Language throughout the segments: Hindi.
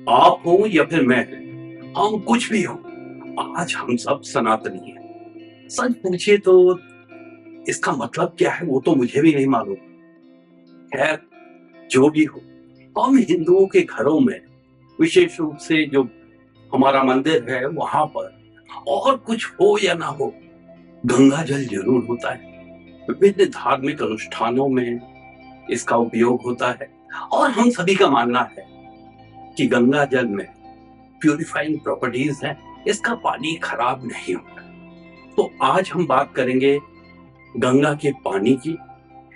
आप हो या फिर मैं, हम कुछ भी हो, आज हम सब सनातनी हैं। सच पूछिए तो इसका मतलब क्या है वो तो मुझे भी नहीं मालूम। खैर, जो भी हो, हम हिंदुओं के घरों में विशेष रूप से जो हमारा मंदिर है वहां पर और कुछ हो या ना हो, गंगा जल जरूर होता है। विभिन्न धार्मिक अनुष्ठानों में इसका उपयोग होता है और हम सभी का मानना है कि गंगा जल में प्यूरिफाइंग प्रॉपर्टीज हैं, इसका पानी खराब नहीं होता। तो आज हम बात करेंगे गंगा के पानी की,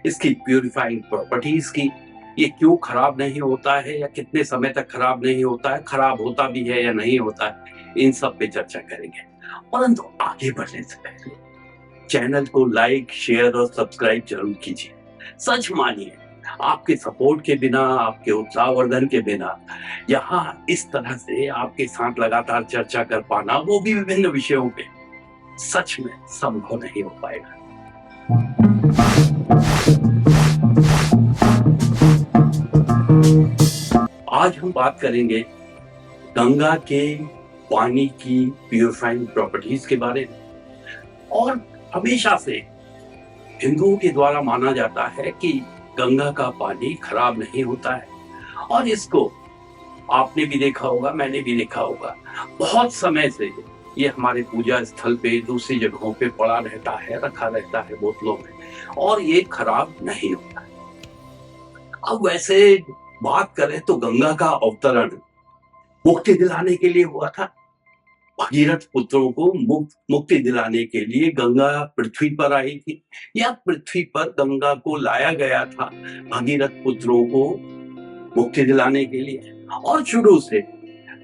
इसकी प्यूरिफाइंग प्रॉपर्टीज की, ये क्यों खराब नहीं होता है या कितने समय तक खराब नहीं होता है, खराब होता भी है या नहीं होता है, इन सब पे चर्चा करेंगे। परंतु आगे बढ़ने से पहले चैनल को लाइक, शेयर और सब्सक्राइब जरूर कीजिए। सच मानिए, आपके सपोर्ट के बिना, आपके उत्साहवर्धन के बिना यहाँ इस तरह से आपके साथ लगातार चर्चा कर पाना, वो भी विभिन्न विषयों पे, सच में संभव नहीं हो पाएगा। आज हम बात करेंगे गंगा के पानी की प्यूरिफाइंग प्रॉपर्टीज के बारे में। और हमेशा से हिंदुओं के द्वारा माना जाता है कि गंगा का पानी खराब नहीं होता है और इसको आपने भी देखा होगा, मैंने भी देखा होगा, बहुत समय से ये हमारे पूजा स्थल पे, दूसरी जगहों पे पड़ा रहता है, रखा रहता है बोतलों में, और ये खराब नहीं होता है। अब वैसे बात करें तो गंगा का अवतरण मुक्ति दिलाने के लिए हुआ था। भगीरथ पुत्रों को मुक्ति दिलाने के लिए गंगा पृथ्वी पर आई थी, या पृथ्वी पर गंगा को लाया गया था भगीरथ पुत्रों को मुक्ति दिलाने के लिए। और शुरू से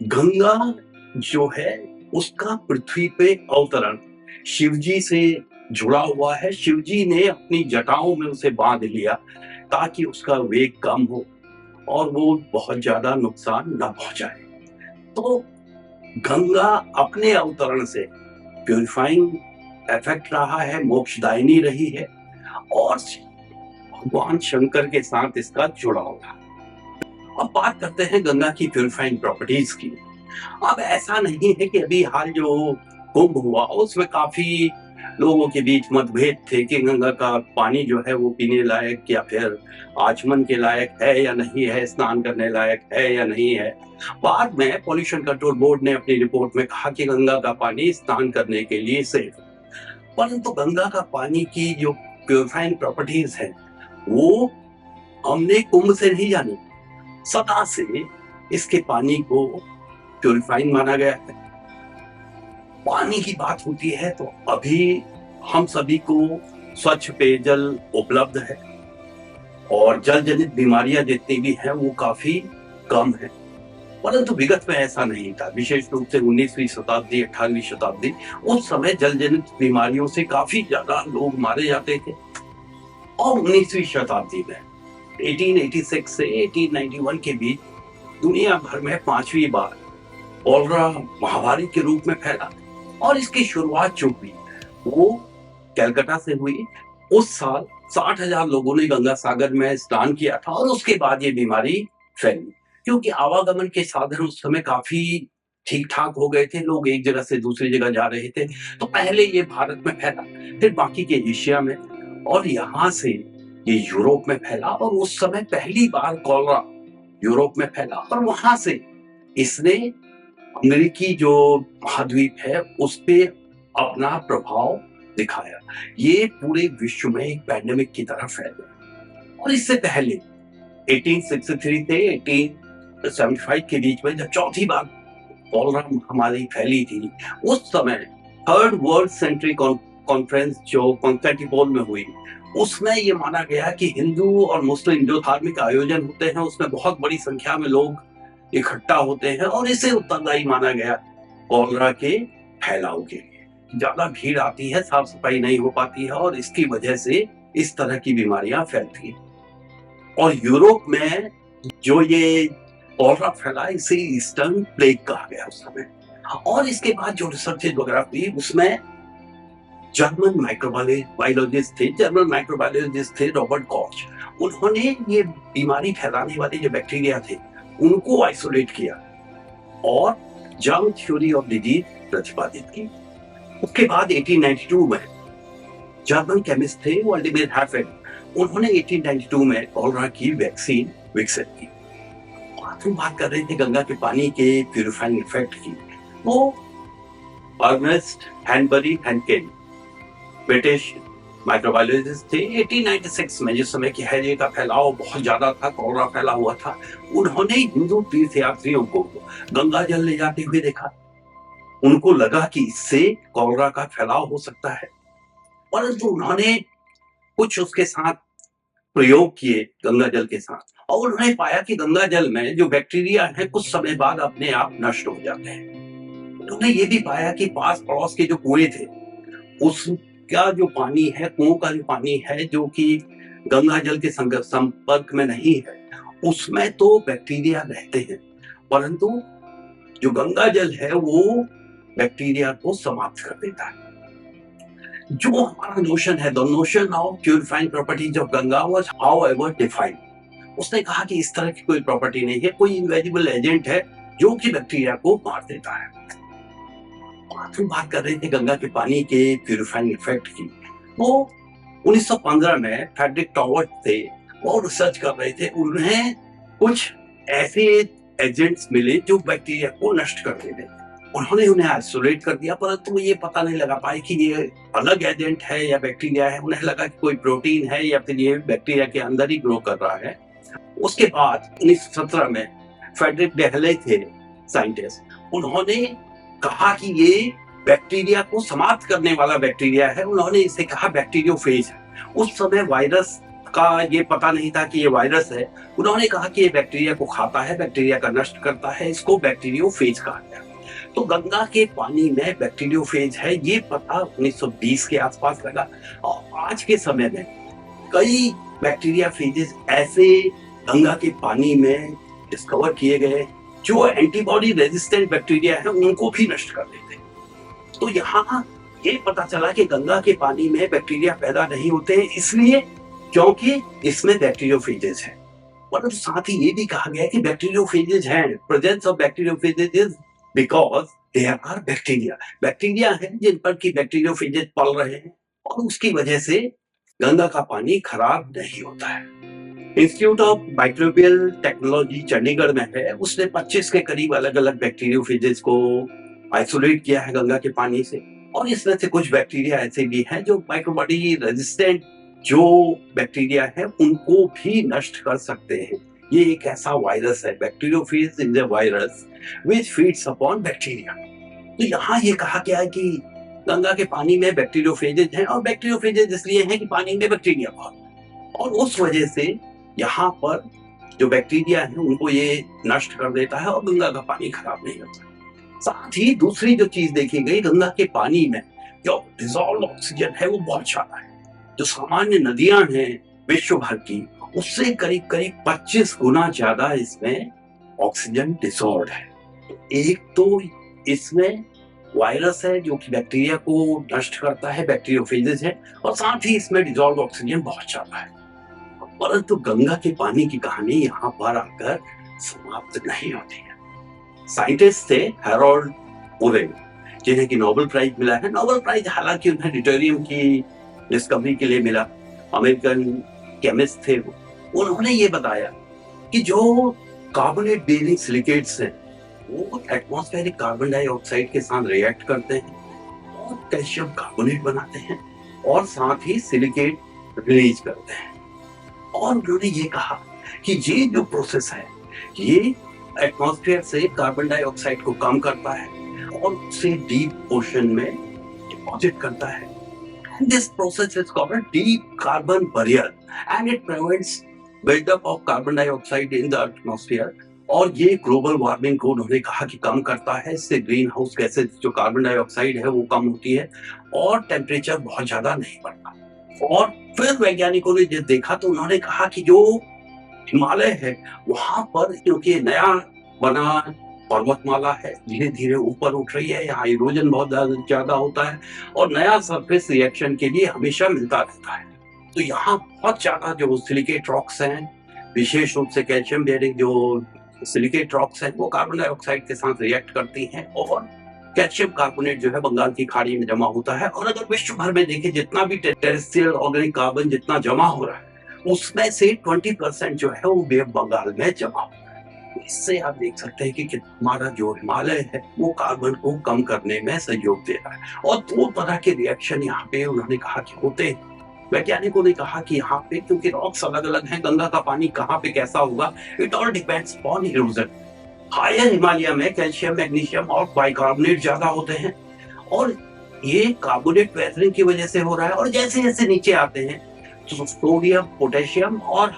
गंगा जो है उसका पृथ्वी पे अवतरण शिवजी से जुड़ा हुआ है। शिवजी ने अपनी जटाओं में उसे बांध लिया ताकि उसका वेग कम हो और वो बहुत ज्यादा नुकसान न पहुंचाए। तो गंगा अपने अवतरण से प्यूरिफाइंग इफेक्ट रहा है, मोक्षदायिनी रही है और भगवान शंकर के साथ इसका जुड़ाव रहा। अब बात करते हैं गंगा की प्यूरिफाइंग प्रॉपर्टीज की। अब ऐसा नहीं है कि अभी हाल जो कुंभ हुआ उसमें काफी लोगों के बीच मतभेद थे कि गंगा का पानी जो है वो पीने लायक या फिर आचमन के लायक है या नहीं है, स्नान करने लायक है या नहीं है। बाद में पॉल्यूशन कंट्रोल बोर्ड ने अपनी रिपोर्ट में कहा कि गंगा का पानी स्नान करने के लिए सेफ है। परंतु गंगा का पानी की जो प्यूरिफाइंग प्रॉपर्टीज है वो हमने कुंभ से नहीं जानी, सदा से इसके पानी को प्यूरिफाइंग माना गया है। पानी की बात होती है तो अभी हम सभी को स्वच्छ पेयजल उपलब्ध है और जल जनित बीमारियां जितनी भी हैं वो काफी कम है। परंतु विगत में ऐसा नहीं था, विशेष रूप से 19वीं शताब्दी, 18वीं शताब्दी, उस समय जल जनित बीमारियों से काफी ज्यादा लोग मारे जाते थे। और 19वीं शताब्दी में 1886 से 1891 के बीच दुनिया भर में 5वीं बार कॉलरा महामारी के रूप में फैला और इसकी शुरुआत जो हुई वो कलकत्ता से हुई। उस साल 60,000 लोगों ने गंगा सागर में स्नान किया था और उसके बाद ये बीमारी फैली, क्योंकि आवागमन के साधन उस समय काफी ठीक ठाक हो गए थे, लोग एक जगह से दूसरी जगह जा रहे थे। तो पहले ये भारत में फैला, फिर बाकी के एशिया में, और यहाँ से ये यूरोप में फैला और उस समय पहली बार कॉलरा यूरोप में फैला और वहां से इसने अमेरिकी जो महाद्वीप है उस पे अपना प्रभाव दिखाया। ये पूरे विश्व में एक पैंडेमिक की तरह फैल गया। और इससे पहले 1863 से 1875 के बीच में जब चौथी बार कॉलरा महामारी फैली थी, उस समय थर्ड वर्ल्ड सेंट्री कॉन्फ्रेंस जो कॉन्स्टेंटिनोपल में हुई, उसमें ये माना गया कि हिंदू और मुस्लिम जो धार्मिक आयोजन होते हैं उसमें बहुत बड़ी संख्या में लोग इकट्ठा होते हैं और इसे उत्तरदायी माना गया कॉलरा के फैलाव के लिए। ज्यादा भीड़ आती है, साफ सफाई नहीं हो पाती है और इसकी वजह से इस तरह की बीमारियां फैलती हैं। और यूरोप में जो ये कॉलरा फैला इसे ईस्टर्न प्लेग कहा गया उस समय। और इसके बाद जो रिसर्च वगैरह हुई उसमें जर्मन माइक्रोबायोलॉजिस्ट थे रॉबर्ट कॉच। उन्होंने ये बीमारी फैलाने वाले जो बैक्टीरिया थे उनको आइसोलेट किया और जर्म थ्योरी ऑफ डिजीज प्रतिपादित की। उसके बाद 1892 में जर्मन केमिस्ट थे व्लादिमीर हैफेन, उन्होंने 1892 में कॉलरा की वैक्सीन विकसित की। आज हम बात कर रहे थे गंगा के पानी के प्यूरिफाइंग इफेक्ट की। वो अर्नेस्ट हैनबरी हैनकेन ब्रिटिश माइक्रोबायोलॉजिस्ट थे। 1896 में जिस समय की हैजे का फैलाव बहुत ज्यादा था, कॉलरा फैला हुआ था, उन्होंने हिंदू तीर्थयात्रियों को गंगा जल ले जाते हुए देखा। उनको लगा कि इससे कॉलरा का फैलाव हो सकता है, परंतु उन्होंने कुछ उसके साथ प्रयोग किए गंगा जल के साथ, और उन्होंने पाया कि गंगा जल में जो बैक्टीरिया है कुछ समय बाद अपने आप नष्ट हो जाते हैं। उन्होंने ये भी पाया कि पास पड़ोस के जो कुएं थे उसका जो पानी है, कुओं का जो पानी है जो कि गंगा जल के संपर्क में नहीं है, उसमें तो बैक्टीरिया रहते हैं, परंतु जो गंगा जल है वो बैक्टीरिया को समाप्त कर देता है। जो हमारा नोशन है, the notion of purifying properties of Ganga was however defined. उसने कहा कि इस तरह की कोई प्रॉपर्टी नहीं है, कोई इनवेजिबल एजेंट है जो कि बैक्टीरिया को मार देता है। आज हम बात कर रहे थे गंगा के पानी के प्यूरिफाइंग इफेक्ट की। वो 1915 में फ्रेडरिक टॉवर्ट थे, वो रिसर्च कर रहे थे। उन्हें कुछ ऐसे एजेंट्स मिले जो बैक्टीरिया को नष्ट कर देते थे। उन्होंने उन्हें आइसोलेट कर दिया, परंतु ये पता नहीं लगा पाए कि ये अलग एजेंट है या बैक्टीरिया है। उन्हें लगा कि कोई प्रोटीन है या फिर ये बैक्टीरिया के अंदर ही ग्रो कर रहा है। उसके बाद 1917 में फ्रेडरिक डेहले थे साइंटिस्ट, उन्होंने कहा कि ये बैक्टीरिया को समाप्त करने वाला बैक्टीरिया है। उन्होंने इसे कहा बैक्टीरियोफेज है। उस समय वायरस का ये पता नहीं था कि ये वायरस है। उन्होंने कहा कि ये बैक्टीरिया को खाता है, बैक्टीरिया का नष्ट करता है, इसको बैक्टीरियोफेज कहा गया। तो गंगा के पानी में बैक्टीरियोफेज है, ये पता 1920 के आसपास लगा। और आज के समय में कई बैक्टीरियाफेजेस ऐसे गंगा के पानी में डिस्कवर किए गए जो एंटीबॉडी रेजिस्टेंट बैक्टीरिया है उनको भी नष्ट कर देते हैं। तो यहाँ ये पता चला कि गंगा के पानी में बैक्टीरिया पैदा नहीं होते हैं, इसलिए क्योंकि इसमें बैक्टीरियोफेजेस है। और साथ ही ये भी कहा गया कि बैक्टीरियोफेजेस हैं, presence of bacteriophages is because there are bacteria है जिन पर की बैक्टीरियोफेजेस पल रहे हैं, और उसकी वजह से गंगा का पानी खराब नहीं होता है। Institute of microbial technology Chandigarh में है, उसने 25 के करीब अलग अलग बैक्टीरियोफेजेस को आइसोलेट किया है गंगा के पानी से, और इसमें से कुछ बैक्टीरिया ऐसे भी हैं जो माइक्रोबॉडी रेजिस्टेंट जो बैक्टीरिया है उनको भी नष्ट कर सकते हैं। ये एक ऐसा वायरस है, bacteriophage is a virus which feeds upon bacteria. तो यहाँ ये कहा गया है कि गंगा के पानी में बैक्टीरियोफेजेस हैं, और बैक्टीरियोफेजेस इसलिए हैं कि पानी में बैक्टीरिया बहुत, और उस वजह से यहाँ पर जो बैक्टीरिया है उनको ये नष्ट कर देता है और गंगा का पानी खराब नहीं होता। साथ ही दूसरी जो चीज देखी गई, गंगा के पानी में जो डिसॉल्व्ड ऑक्सीजन है वो बहुत ज्यादा है। जो सामान्य नदियां हैं विश्व भर की, उससे करीब करीब 25 गुना ज्यादा इसमें ऑक्सीजन डिसॉल्व्ड है। एक तो इसमें वायरस है जो कि बैक्टीरिया को नष्ट करता है, बैक्टीरियोफेजेस है, और साथ ही इसमें डिसॉल्व्ड ऑक्सीजन बहुत ज्यादा है। परंतु गंगा के पानी की कहानी यहाँ पर आकर समाप्त नहीं होती है। साइंटिस्ट थे हैरोल्ड उरे, जिन्हें की नोबेल प्राइज मिला है। नोबेल प्राइज हालांकि उन्हें ड्यूटेरियम की डिस्कवरी के लिए मिला, अमेरिकन केमिस्ट थे वो। उन्होंने ये बताया कि जो कार्बोनेट बेरिंग सिलिकेट्स हैं वो एटमॉस्फेरिक कार्बन डाइऑक्साइड के साथ रिएक्ट करते हैं और कैल्शियम कार्बोनेट बनाते हैं, और साथ ही सिलिकेट रिलीज करते हैं। और उन्होंने ये कहा कि ये जो प्रोसेस है ये एटमॉस्फेयर से कार्बन डाइऑक्साइड को कम करता है और उसे डीप ओशन में डिपॉजिट करता है। This process is called deep carbon barrier and it prevents buildup of carbon dioxide in the atmosphere। और ये ग्लोबल वार्मिंग को उन्होंने कहा कि कम करता है। इससे ग्रीन हाउस गैसेज जो कार्बन डाइऑक्साइड है वो कम होती है और टेम्परेचर बहुत ज्यादा नहीं बढ़ता। और फिर वैज्ञानिकों ने जब देखा तो उन्होंने कहा कि जो हिमालय है वहां पर क्योंकि नया बना पर्वतमाला है, धीरे धीरे ऊपर उठ रही है, यहाँ इरोजन बहुत ज्यादा होता है और नया सरफेस रिएक्शन के लिए हमेशा मिलता रहता है। तो यहाँ बहुत ज्यादा जो सिलिकेट रॉक्स हैं, विशेष रूप से कैल्शियम बेरिंग जो सिलिकेट रॉक्स हैं वो कार्बन डाइऑक्साइड के साथ रिएक्ट करती हैं और कैल्शियम कार्बोनेट जो है बंगाल की खाड़ी में जमा होता है। और अगर विश्व भर में देखें जितना भी टेरेस्ट्रियल ऑर्गेनिक कार्बन जितना जमा हो रहा है उसमें से 20% जो है वो बे ऑफ बंगाल में जमा हो रहा है। इससे आप देख सकते हैं कि हमारा जो हिमालय है वो कार्बन को कम करने में सहयोग दे रहा है। और दो तरह के रिएक्शन यहाँ पे उन्होंने कहा कि होते हैं। वैज्ञानिकों ने कहा कि यहाँ पे क्योंकि रॉक्स अलग अलग हैं, गंगा का पानी कहाँ पे कैसा होगा, it all depends on erosion. Higher Himalaya में कैल्शियम, मैग्नीशियम और बाइकार्बोनेट ज्यादा होते हैं और ये कार्बोनेट वेदरिंग की वजह से हो रहा है। और जैसे जैसे नीचे आते हैं तो सोडियम, पोटेशियम और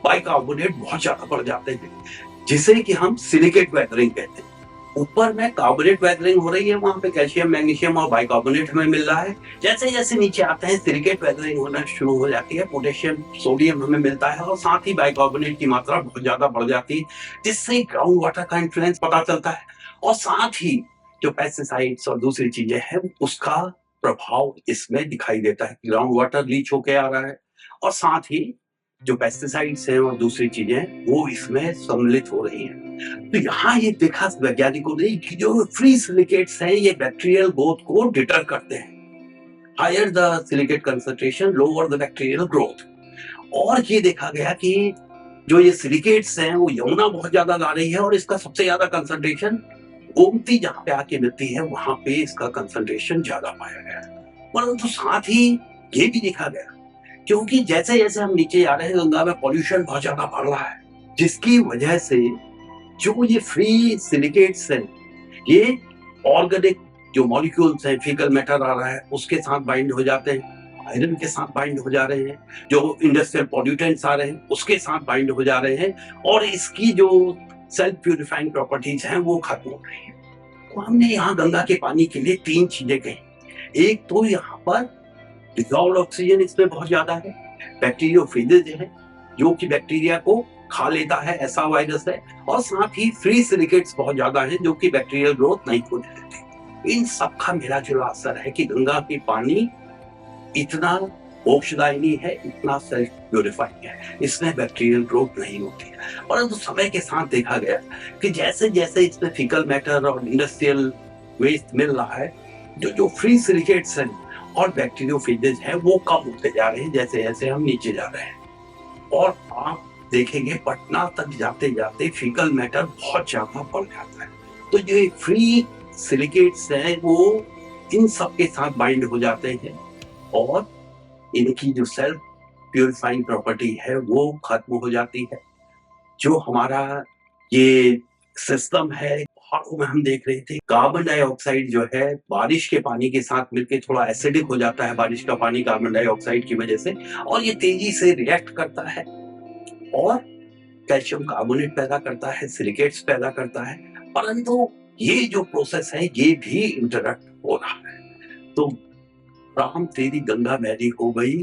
बाइकार्बोनेट बहुत ज्यादा बढ़ जाते हैं, जिसे कि हम सिलिकेट वेदरिंग कहते हैं। ऊपर में कार्बोनेट वेदरिंग हो रही है, वहां पे कैल्शियम, मैग्नीशियम और बाइकार्बोनेट हमें मिल रहा है। जैसे जैसे नीचे आते हैं सिलिकेट वेदरिंग होना शुरू हो जाती है, पोटेशियम, सोडियम हमें मिलता है और साथ ही बाइकार्बोनेट की मात्रा बहुत ज्यादा बढ़ जाती है, जिससे ग्राउंड वाटर का इन्फ्लुएंस पता चलता है। और साथ ही जो पेस्टिसाइड्स और दूसरी चीजें हैं उसका प्रभाव इसमें दिखाई देता है। ग्राउंड वाटर लीच होके आ रहा है और साथ ही जो पेस्टिसाइड्स हैं और दूसरी चीजें वो इसमें सम्मिलित हो रही हैं। तो यहाँ ये देखा वैज्ञानिकों ने कि जो फ्री सिलिकेट्स हैं ये बैक्टीरियल ग्रोथ को डिटर करते हैं। Higher the silicate concentration lower the bacterial growth. और ये देखा गया कि जो ये सिलिकेट्स हैं वो यमुना बहुत ज्यादा ला रही है और इसका सबसे ज्यादा कंसंट्रेशन गोमती जहाँ पे आके मिलती है वहां पे इसका कंसंट्रेशन ज्यादा पाया गया। परंतु साथ ही ये भी देखा गया क्योंकि जैसे जैसे हम नीचे जा रहे हैं गंगा में पॉल्यूशन बहुत ज्यादा बढ़ रहा है, जिसकी वजह से जो ये फ्री सिलिकेट्स हैं ये ऑर्गेनिक जो मॉलिक्यूल्स हैं, फीकल मैटर आ रहा है उसके साथ बाइंड हो जाते हैं, आयरन के साथ बाइंड हो जा रहे हैं, जो इंडस्ट्रियल पॉल्यूटेंट्स आ रहे हैं उसके साथ बाइंड हो जा रहे हैं और इसकी जो सेल्फ प्यूरिफाइंग प्रॉपर्टीज हैं वो खत्म हो रही है। तो हमने यहाँ गंगा के पानी के लिए तीन चीजें कही। एक तो यहाँ पर डिसॉल्व्ड ऑक्सीजन इसमें बहुत ज्यादा है, बैक्टीरियोफेजेज है जो कि बैक्टीरिया को खा लेता है, ऐसा वायरस है, और साथ ही फ्री सिलिकेट्स बहुत ज्यादा है जो कि बैक्टीरियल ग्रोथ नहीं होने देते। इन सब का मिला जुला असर है कि गंगा की पानी इतना मोक्षदायिनी है, इतना सेल्फ प्यूरिफाइंग है, इसमें बैक्टीरियल ग्रोथ नहीं होती। परंतु समय के साथ देखा गया कि जैसे जैसे इसमें फीकल मैटर और इंडस्ट्रियल वेस्ट मिल रहा है, जो फ्री सिलिकेट्स हैं और बैक्टीरियोफेजेज हैं वो कम होते जा रहे हैं जैसे जैसे हम नीचे जा रहे हैं। और आप देखेंगे पटना तक जाते जाते फीकल मैटर बहुत ज्यादा बढ़ जाता है। तो ये फ्री सिलिकेट्स हैं वो इन सब के साथ बाइंड हो जाते हैं और इनकी जो सेल्फ प्यूरिफाइंग प्रॉपर्टी है वो खत्म हो जाती है। जो हमारा ये सिस्टम है, पहाड़ों में हम देख रहे थे कार्बन डाइऑक्साइड जो है बारिश के पानी के साथ मिलकर थोड़ा एसिडिक हो जाता है, बारिश का पानी कार्बन डाइऑक्साइड की वजह से, और ये तेजी से रिएक्ट करता है और कैल्शियम कार्बोनेट पैदा करता है, सिलिकेट्स पैदा करता है। परंतु ये जो प्रोसेस है ये भी इंटरप्ट हो रहा है। तो राम तेरी गंगा मैली हो गई,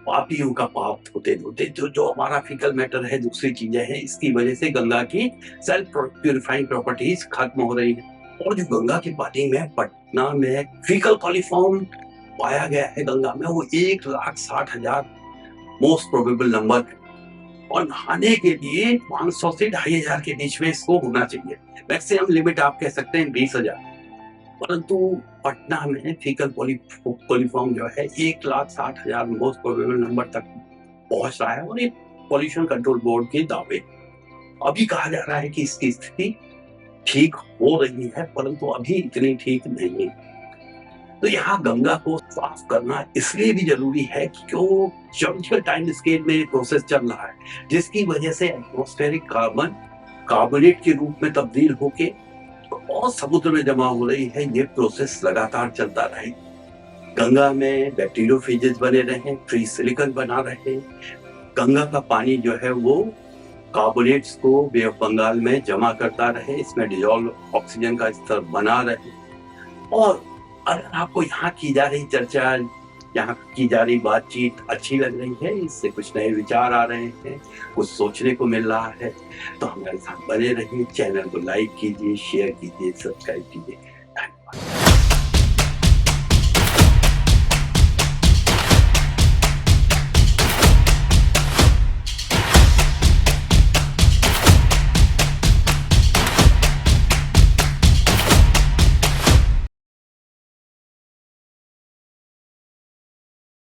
पापियों का पाप धोते धोते। जो हमारा फीकल मैटर है, दूसरी चीजें हैं, इसकी वजह से गंगा की सेल्फ प्यूरिफाइंग प्रॉपर्टीज खत्म हो रही है। और जो गंगा के पानी में पटना में फीकल कॉलीफॉर्म पाया गया है गंगा में, वो 1,60,000 मोस्ट प्रोबेबल नंबर है और नहाने के लिए 500 से 2,500 के बीच में इसको होना चाहिए। मैक्सिमम लिमिट आप कह सकते हैं 20,000। परंतु पटना में फीकल कॉलीफॉर्म जो है 1,60,000 मोस्ट प्रोबेबल नंबर तक पहुंच रहा है और ये पॉल्यूशन कंट्रोल बोर्ड के दावे। अभी कहा जा रहा है कि इसकी स्थिति ठीक हो रही है परंतु अभी इतनी ठीक नहीं। तो यहाँ गंगा को साफ करना इसलिए भी जरूरी है कि क्यों ज्योमेट्रिकल टाइम स्केल में प्रोसेस चल रहा है जिसकी वजह से एटमॉस्फेरिक कार्बन कार्बोनेट के रूप में तब्दील होके और समुद्र में जमा हो रही है। ये प्रोसेस लगातार चलता रहे, गंगा में बैक्टीरियोफेजेस बने रहे, फ्री सिलिकॉन बना रहे, गंगा का पानी जो है वो कार्बोनेट्स को बे ऑफ बंगाल में जमा करता रहे, इसमें डिसॉल्व ऑक्सीजन का स्तर बना रहे। और अगर आपको यहाँ की जा रही चर्चा, यहाँ की जा रही बातचीत अच्छी लग रही है, इससे कुछ नए विचार आ रहे हैं, कुछ सोचने को मिल रहा है, तो हमारे साथ बने रहिए। चैनल को लाइक कीजिए, शेयर कीजिए, सब्सक्राइब कीजिए।